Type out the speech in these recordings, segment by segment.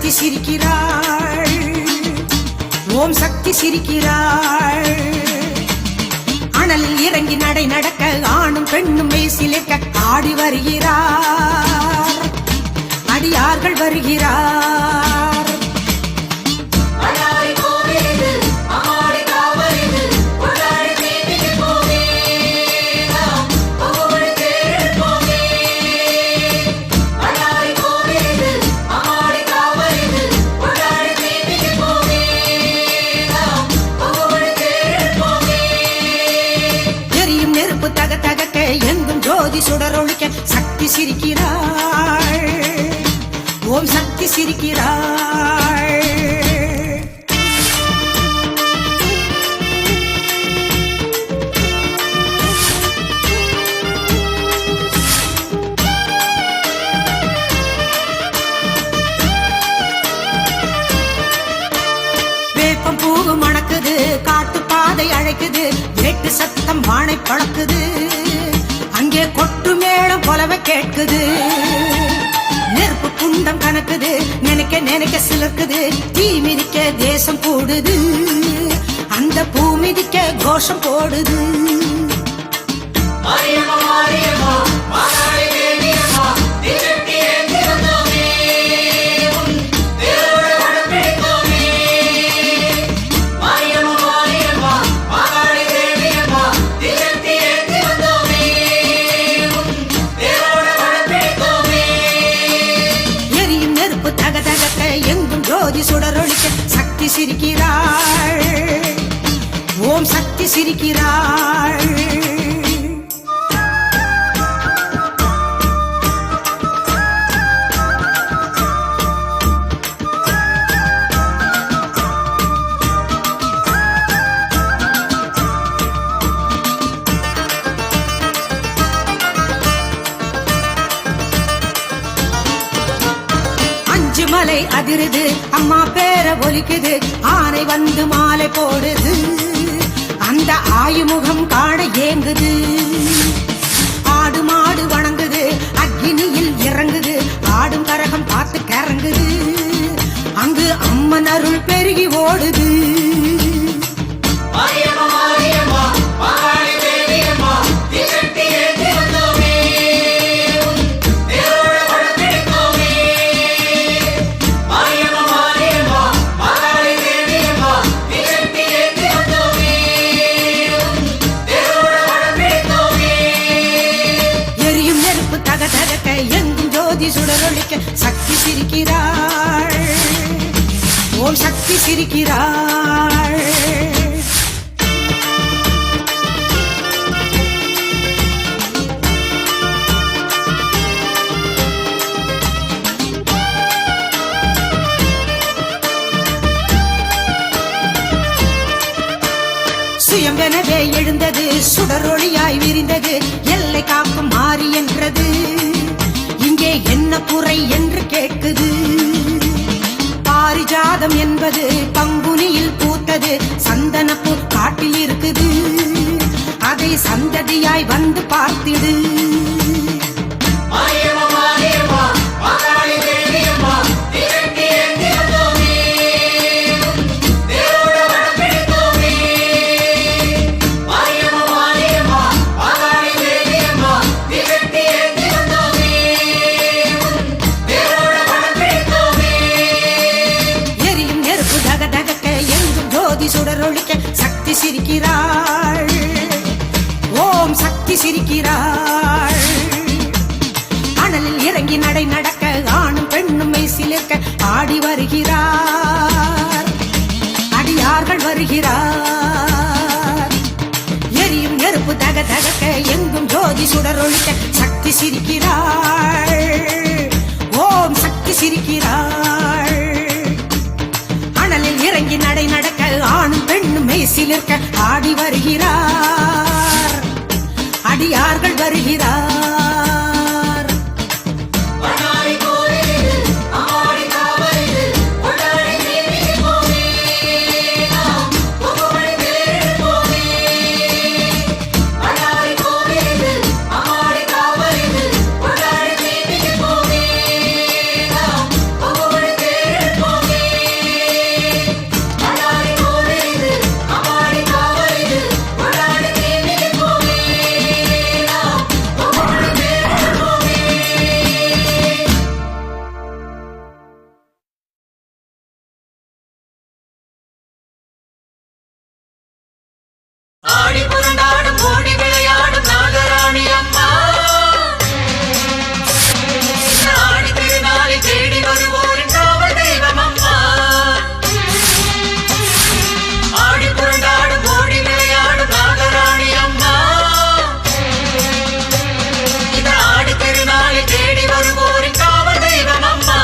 சக்தி சிரிக்கிறாள். ஓம் சக்தி சிரிக்கிறாள். அனலில் இறங்கி நடை நடக்க ஆணும் பெண்ணும் மெய்சிலிருக்க ஆடி வருகிறார். அடியார்கள் வருகிறார். தக தகக்க எங்கும் ஜோதி சுடரொழிக்க சக்தி சிரிக்கிறாள். ஓம் சக்தி சிரிக்கிறாள். வேப்பம் பூவு மணக்குது, காட்டு பாதை அழைக்குது, வேட்டு சத்தம் வானை பழக்குது. அங்கே கொட்டு மேளம் போலவே கேட்குது. நெருப்பு குண்டம் கணக்குது, நினைக்க நினைக்க சிலர்க்குது. தீ மிதிக்க தேசம் கூடுது, அந்த பூ மிதிக்க கோஷம் போடுது. சுடரொழிக்க சக்தி சிரிக்கிறாள். ஓம் சக்தி சிரிக்கிறாள். மலை அதிருது, அம்மா பேர ஒலிக்குது. ஆனை வந்து மாலை போடுது, அந்த ஆயுமுகம் காண ஏங்குது. ஆடு மாடு வணங்குது, அக்னியில் இறங்குது. ஆடும் கரகம் பார்த்து கறங்குது, அங்கு அம்மன் அருள் பெருகி ஓடுது. சுடரொழிக்க சக்தி சிரிக்கிறாள். ஓம் சக்தி சிரிக்கிறாள். சுயம்பெனவே எழுந்தது, சுடரொளியாய் விரிந்தது. எல்லை காக்கும் மாறி என்றது, இங்கே என்ன குறை என்று கேட்குது. பாரிஜாதம் என்பது பங்குனியில் பூத்தது. சந்தனப்பூ காட்டில் இருக்குது, அதை சந்ததியாய் வந்து பார்த்திடு. சுடரொழிக்க சக்தி சிரிக்கிறாள். ஓம் சக்தி சிரிக்கிறாள். அனலில் இறங்கி நடை நடக்க ஆணும் பெண்ணும் மெய்சிலிருக்க ஆடி வருகிறார். அடியார்கள் வருகிறார். எரியும் நெருப்பு தக தகக்க எங்கும் ஜோதி சுடரொழிக்க சக்தி சிரிக்கிறாள். ஓம் சக்தி சிரிக்கிறாள். அனலில் இறங்கி நடை நடக்க ஆணும் பெண்ணும் மெய்சிலிருக்க ஆடி வருகிறார். அடியார்கள் வருகிறார். ஆடி புரண்டாடும் ஓடி விளையாடும் நாகராணி அம்மா ஆடி திருநாளை தேடி வருவோரின் காவல் தெய்வம் அம்மா ஆடி புரண்டாடும் ஓடி விளையாடும் நாகராணி அம்மா இந்த ஆடி திருநாளை தேடி வருவோரின் காவல் தெய்வம் அம்மா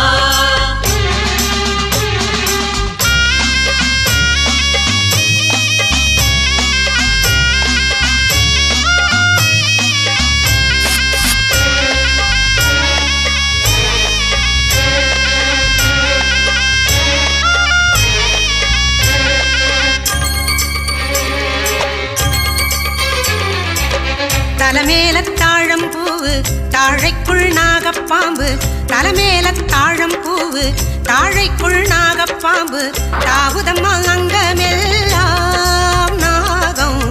தலைமேல தாழம் பூவு தாழைக்குள் நாகப்பாம்பு தலைமேல தாழம் பூவு தாழைக்குள் நாகப்பாம்பு தாவுதம்மா அங்கமெல்லாம் நாகம்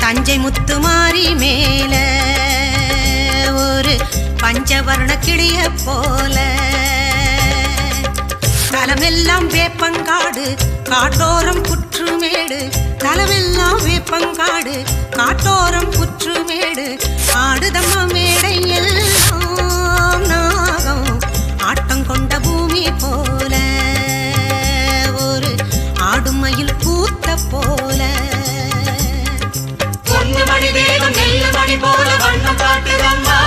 தஞ்சை முத்துமாரி மேல ஒரு பஞ்சவர்ண கிளிய போல தலமெல்லாம் வேப்பங்காடு காட்டோரம் புற்றுமேடு தலமெல்லாம் வேப்பங்காடு காட்டோரம் புற்றுமேடு ஆடுதம்மா மேடை எல்லாம் நாகம் ஆட்டம் கொண்ட பூமி போல ஒரு ஆடுமயில் கூத்த போல பொண்ணு மணி தேவன் நெல்லு மணி போல வண்ணம் காட்டுதம்மா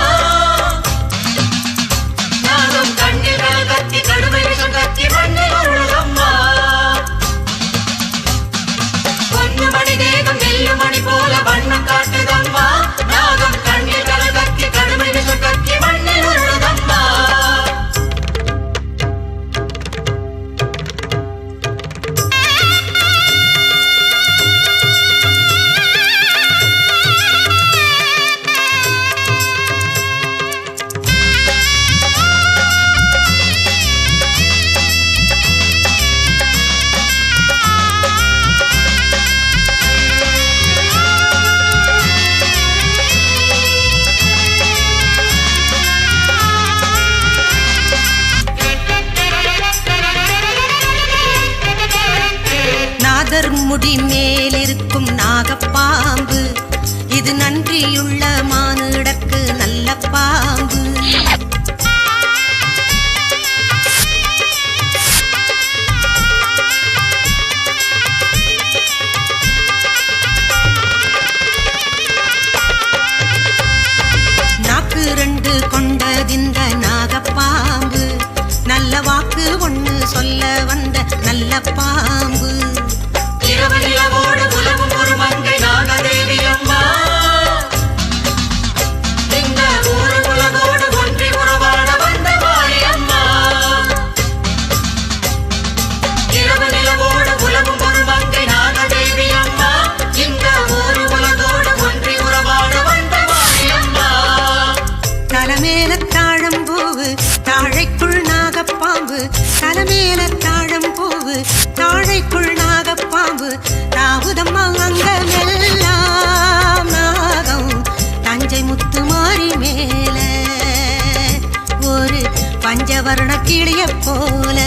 நாகம் கண்ணில் கத்தி கடுமை விஷம் கத்தி மண்ணில் உருளம்மா பொண்ணு மணி தேவன் நெல்லு மணி போல வண்ணம் காட்டுதம்மா நாகம் கண்ணில் கத்தி கடுமை விஷம் கத்தி மண்ணில் உருளம்மா முடி மேலிருக்கும் நாகப்பாம்பு இது நன்றியுள்ள மானிடற்கு நல்ல பாம்பு நாக்கு ரெண்டு கொண்டதிந்த நாகப்பாம்பு நல்ல வாக்கு ஒண்ணு சொல்ல வந்த நல்ல பாம்பு இரவனிலவோடு உலவும் ஒரு மங்கை நாகதேவி அம்மா இந்த ஊரு உலகோடு ஒன்றி உறவாட வந்த மாரி அம்மா இரவனிலவோடு உலவும் ஒரு மங்கை நாகதேவி அம்மா இந்த ஊரு உலகோடு ஒன்றி உறவாட வந்த மாரி அம்மா தலைமேல தாழம்பூவு தாழைக்குள் நாகப்பாம்பு தலைமேல தாழம்பூவு தாழைக்குள் நாகப்பாம்பு தாவுதம்மா அங்கமெல்லாம் நாகம் தஞ்சை முத்துமாரி மேல ஒரு பஞ்சவர்ண கிளிய போல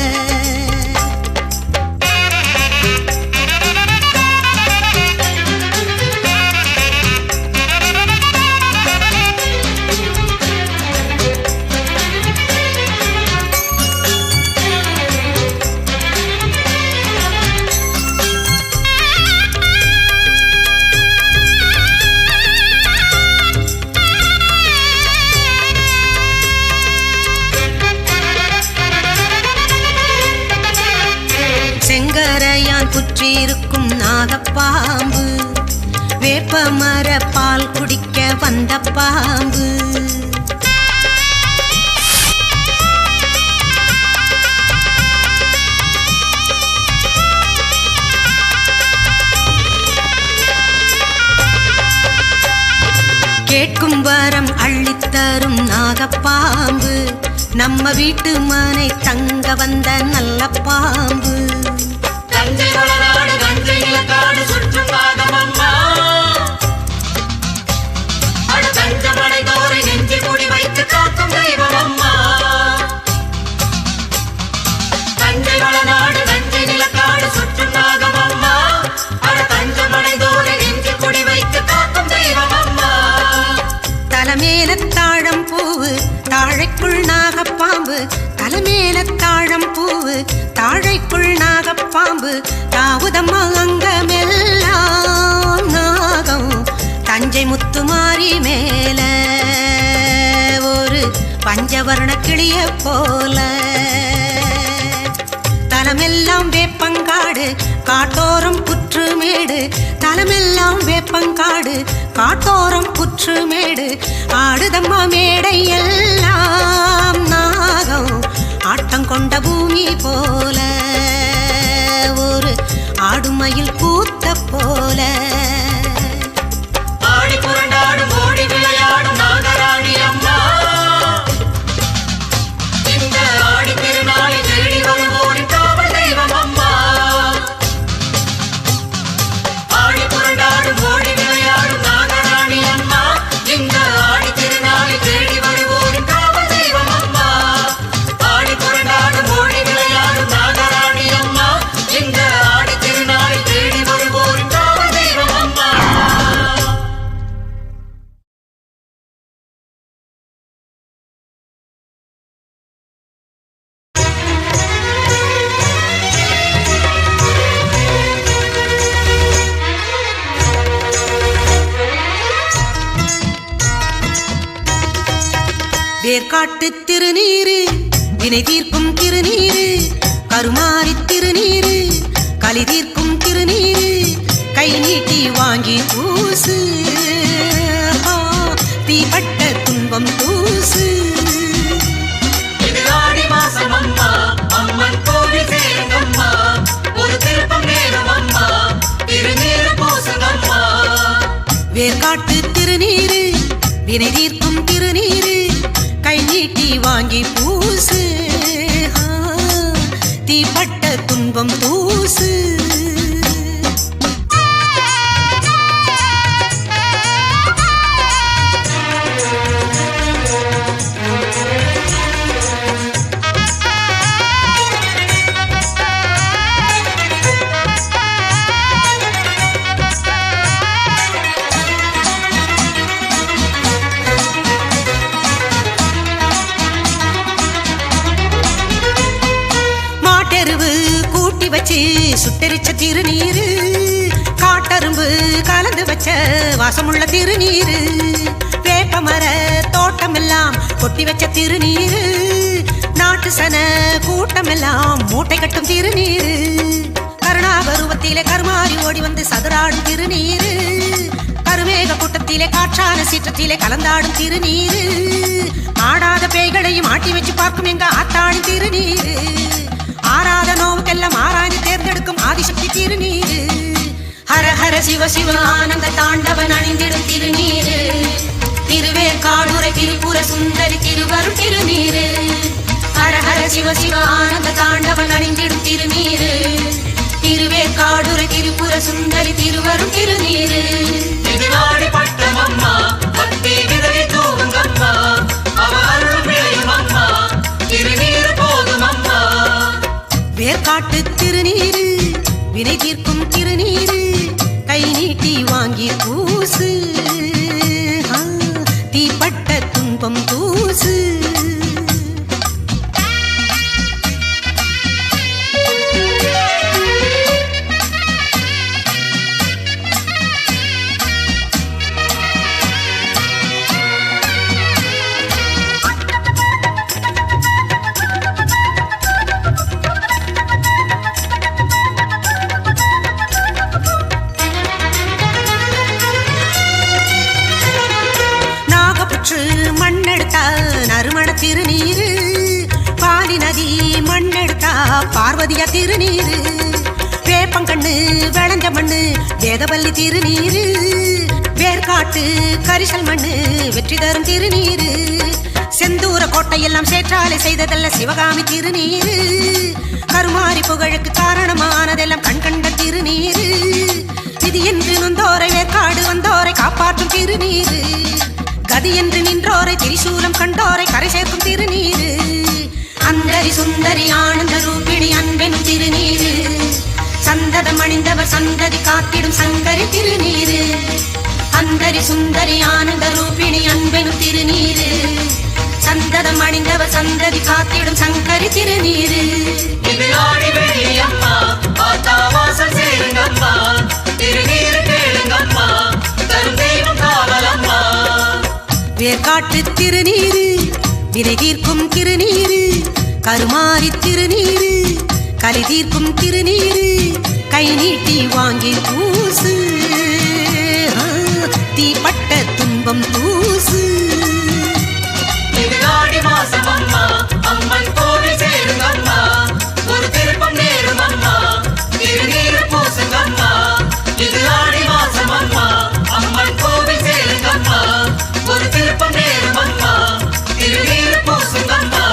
செங்கரையான் புற்றிருக்கும் நாகப்பாம்பு வேப்பமர பால் குடிக்க வந்த பாம்பு கேட்கும் வரம் அள்ளித்தரும் நாகப்பாம்பு நம்ம வீட்டு மனை தங்க வந்த நல்ல பாம்பு தஞ்சை வளநாடு தஞ்சை நிலக்காடு சுற்றும் நாகமம்மா அட தஞ்சமடை தோரை நெஞ்சி குடி வைத்து காக்கும் தெய்வம் அம்மா தஞ்சை வளநாடு தஞ்சை நிலக்காடு சுற்றும் நாகமம்மா அட தஞ்சமடை தோரை நெஞ்சி குடி வைத்து நீலத்தாழம் பூவு தாழைக்குள் நாகப்பாம்பு தாவுதம்மா அங்கமெல்லாம் நாகம் தஞ்சை முத்துமாரி மேல ஒரு பஞ்சவர்ண கிளிய போல தலமெல்லாம் வேப்பங்காடு காட்டோரம் புற்றுமேடு தலமெல்லாம் வேப்பங்காடு காட்டோரம் புற்றுமேடு ஆடுதம்மா மேடை எல்லாம் நாகம் ஆட்டம் கொண்ட பூமி போல ஒரு ஆடுமயில் கூத்த போல ஆடி புரண்டாடும் ஓடி விளையாடும் நாகராணி அம்மா இந்த ஆடி திருநாளை தேடி வருவோரின் காவல் தெய்வம் அம்மா ஆடி புரண்டாடும் ஓடி விளையாடும் நாகராணி அம்மா இந்த ஆடி திருநாளை தேடி வருவோரின் காவல் தெய்வம் அம்மா ஆடி புரண்டாடும் ஓடி விளையாடும் நாகராணி அம்மா இந்த ஆடி திருநாளை தேடி வருவோரின் காவல் தெய்வம் அம்மா வேர்காட்டு திருநீரு வினை தீர்க்கும் திருநீரு கருமாரி திருநீரு களி தீர்க்கும் திருநீரு கை நீட்டி வாங்கி பூசு தீப்பட்ட துன்பம் தூசு இது ஆடி மாசம் அம்மா அம்மன் கோவில் சேருங்கம்மா ஒரு திருப்பம் நேரம் அம்மா திருநீரு பூசுங்கம்மா வேர்காட்டு திருநீரு வினை தீர்க்கும் திருநீரு கை நீட்டி வாங்கி பூசு தீப்பட்ட துன்பம் தூசு வச்சு சுட்டரிச்ச திருநீரு காட்டரும்பு கலந்து வச்ச வாசமுள்ள திருநீரு வேப்பமர தோட்டமெல்லாம் கொட்டி வச்ச திருநீரு நாட்டு சன கூட்டமெல்லாம் மூட்டை கட்டும் திருநீரு கருணாபருவத்திலே கருமாறி ஓடி வந்து சதுராடும் திருநீரு கருமேக கூட்டத்திலே காற்றான சீற்றத்திலே கலந்தாடும் திருநீரு ஆடாத பேய்களையும் ஆட்டி வச்சு பார்க்கும் எங்க ஆத்தாடும் திருநீரு ஆராத நோவுக்கெல்லாம் ஆராய்ந்து தேர்ந்தெடுக்கும் ஆதிசக்தி திருநீரு ஹர ஹர சிவ சிவ ஆனந்த தாண்டவன் அணிந்திடும் திருநீரு திருவேற்காடுரை திருப்புர சுந்தரி திருவருள் திருநீரு ஹர ஹர சிவ சிவ ஆனந்த தாண்டவன் அணிந்திடும் திருநீரு திருவேற்காடுரை திருப்புர சுந்தரி திருவருள் திருநீரு இது ஆடி பட்டம் அம்மா பக்தி விதை தூவுங்கம்மா அவ அருள் விளையும் அம்மா திருநீரு போதும் அம்மா வேர்காட்டு திருநீரு வினை தீர்க்கும் திருநீரு கை நீட்டி வாங்கி பூசு தீப்பட்ட துன்பம் தூசு மண்ணெடுத்தா நறுமண திருநீரு பாலி நதி மண்ணெடுத்தா பார்வதியா திருநீரு வேப்பங்கண்ணு விளைஞ்ச மண்ணு வேதவல்லி திருநீரு வேர்காட்டு கரிசல் மண்ணு வெற்றி தரும் திருநீரு செந்தூர கோட்டையெல்லாம் சேற்றாலை செய்ததல்ல சிவகாமி திருநீரு கருமாரி புகழுக்கு காரணமானதெல்லாம் கண்கண்ட திருநீரு விதி என்று நொந்தோரை வேர்காடு வந்தோரை காப்பாற்றும் திருநீரு கதி என்று நின்றோரை திரிசூலம் கண்டோரை கரை சேர்க்கும் திருநீரு அந்தரி சுந்தரி ஆனந்த ரூபிணி அன்பெனும் திருநீரு சந்ததம் அணிந்தவர் சந்ததி காத்திடும் சங்கரி திருநீரு அந்தரி சுந்தரி ஆனந்த ரூபிணி அன்பெனும் திருநீரு சந்ததம் அணிந்தவர் சந்ததி காத்திடும் சங்கரி திருநீரு. இது ஆடி வெள்ளி அம்மா ஆத்தா வாசல் சேருங்கம்மா திருநீரு கேளுங்கம்மா தரும் தெய்வம் காவலம்மா. வேர்காட்டு திருநீரு விரைகீர்க்கும் திருநீரு கருமாரி திருநீரு கலி தீர்க்கும் திருநீரு கை நீட்டி வாங்கி பூசு தீப்பட்ட துன்பம் தூசு. இது ஆடி மாசம் அம்மா அம்மன் கோவில் சேருங்கம்மா ஒரு திருப்பம் நேரும் அம்மா திருநீரு பூசுங்கம்மா. இது ஆடி மாசம் அம்மா அம்மன் கோவில் சேருங்கம்மா ஒரு திருப்பம் நேரும் அம்மா திருநீரு பூசுங்கம்மா.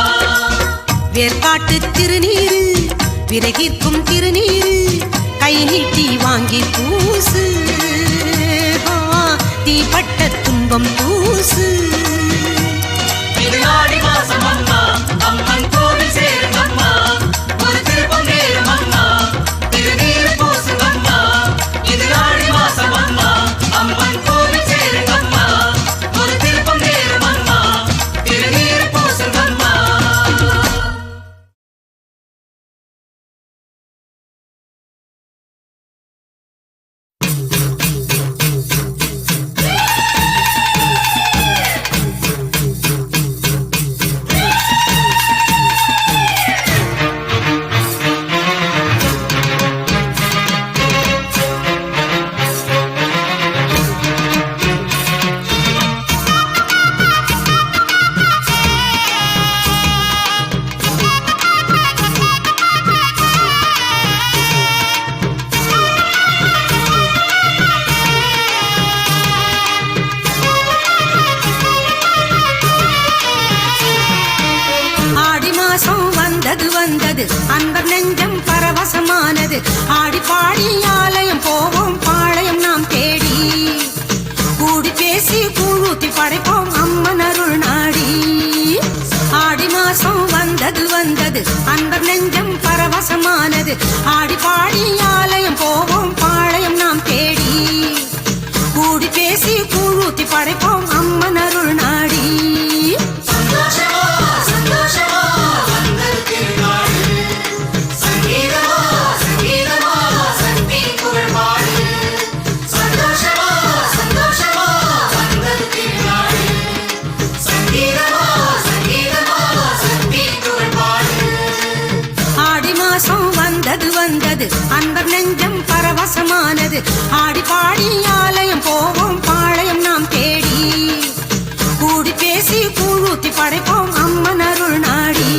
வேர்காட்டு திருநீரு விரைகீர்க்கும் திருநீரு கை நீட்டி வாங்கி பூசு தீப்பட்ட துன்பம் தூசு. இது ஆடி மாசம் அம்மா அம்மன் கோவில் சேருங்கம்மா ஒரு திருப்பம் நேரும் அம்மா திருநீரு பூசுங்கம்மா. இது ஆடி மாசம் அம்மா அம்மன் கோவில் சேருங்கம்மா ஒரு திருப்பம் நேரும் அம்மா திருநீரு பூசுங்கம்மா. வந்தது அன்பர் நெஞ்சம் பரவசமானது ஆடி பாடி ஆலயம் போவோம் பாளையம் நாம் தேடி கூடி பேசி கூழூத்தி படைப்போம் அம்மன் அருள் நாடி. ஆடி மாசம் வந்தது அன்பர் நெஞ்சம் பரவசமானது ஆடி பாடி ஆலயம் போவோம் பாளையம் நாம் தேடி கூடி பேசி கூழூத்தி படைப்போம் அம்மன் அருள் நாடி. வந்தது அன்பர் நெஞ்சம் பரவசமானது ஆடி பாடி ஆலயம் போவோம் பாளையம் நாம் தேடி கூடி பேசி கூழூத்தி படைப்போம் அம்மன் அருள் நாடி.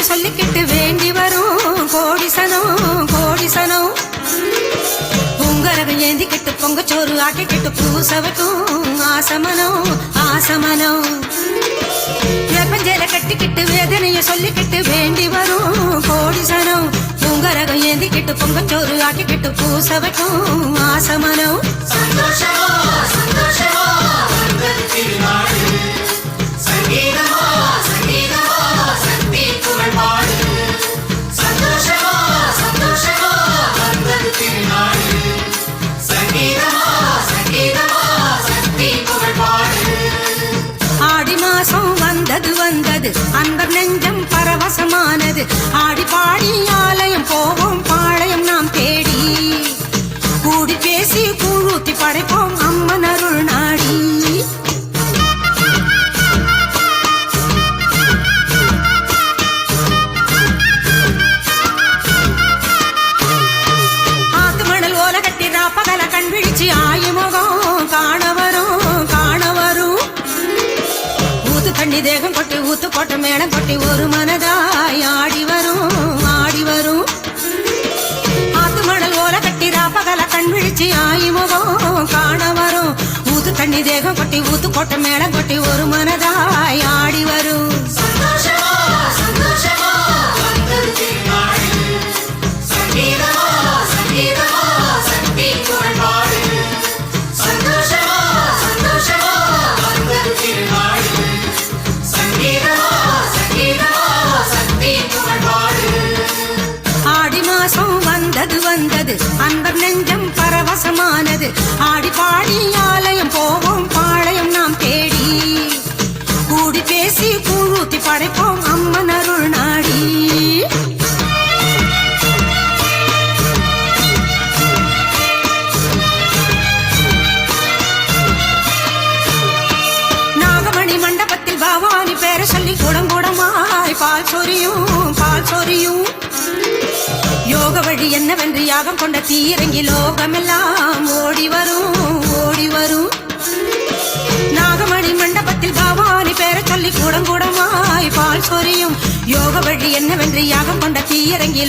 சொல்லிக்கிட்டு வேண்டி வரும் கோடிசனம் பொங்கரகம் ஏந்திக்கிட்டு பொங்கச்சோறு ஆக்கிக்கிட்டு பூசவட்டும் ஆசமனம் வேப்பஞ்சேல கட்டிக்கிட்டு வேதனைய சொல்லிக்கிட்டு வேண்டி வரும் கோடிசனம் பொங்கரகம் ஏந்திக்கிட்டு பொங்கச்சோறு ஆக்கிக்கிட்டு பூசவட்டும் ஆசமனம். ஆடி மாசம் வந்தது அன்பர் நெஞ்சம் பரவசமானது ஆடி பாடி ஆலயம் போவோம் பாளையம் நாம் தேடி கூடி பேசி கூழூத்தி படைப்போம் அம்மன் அருள் நாடி. ஆத்து மணல் ஓல கட்டி ராப்பகல கண் விழிச்சு ஆயுமுகம் காண வரும் ஊத்து தண்ணி தேகம் கொட்டி ஊத்து போட்ட மேடம் கொட்டி ஒரு மனதாய் ஆடி வரும் ஆத்து மணல் ஓல கட்டி ராப்பகல கண் விழிச்சு ஆயுமுகம் காண வரும் ஊத்து தண்ணி தேகம் கொட்டி ஊத்து போட்ட மேளம் கொட்டி ஒரு மனதாய் ஆடி வரும் சந்தோஷமா சந்தோஷமா வந்தது திருநாடு சங்கீதமா சங்கீதமா சக்தி புகழ்பாடு சந்தோஷமா சந்தோஷமா வந்தது திருநாடு சங்கீதமா சங்கீதமா சக்தி புகழ்பாடு ஆடி மாசம் வந்தது வந்தது அன்பர் நெஞ்சம் பரவசமானது ஆடி பாடி ஆலயம் போவோம் பாளையம் நாம் தேடி கூடி பேசி கூழூத்தி படைப்போம் அம்மன் அருள் நாடி நாகமணி மண்டபத்தில் பவானி பேர சொல்லி குடங்குடமாய் பால் சொரியும் யோக வழி என்னவென்று யாகம் கொண்ட தீரங்கி லோகமெல்லாம் ஓடி வரும் நாகமணி மண்டபத்தில் பவானி பேர சொல்லி கூடமாய் பால் சொரியும் யோக வழி என்னவென்று யாகம் கொண்ட தீரங்கி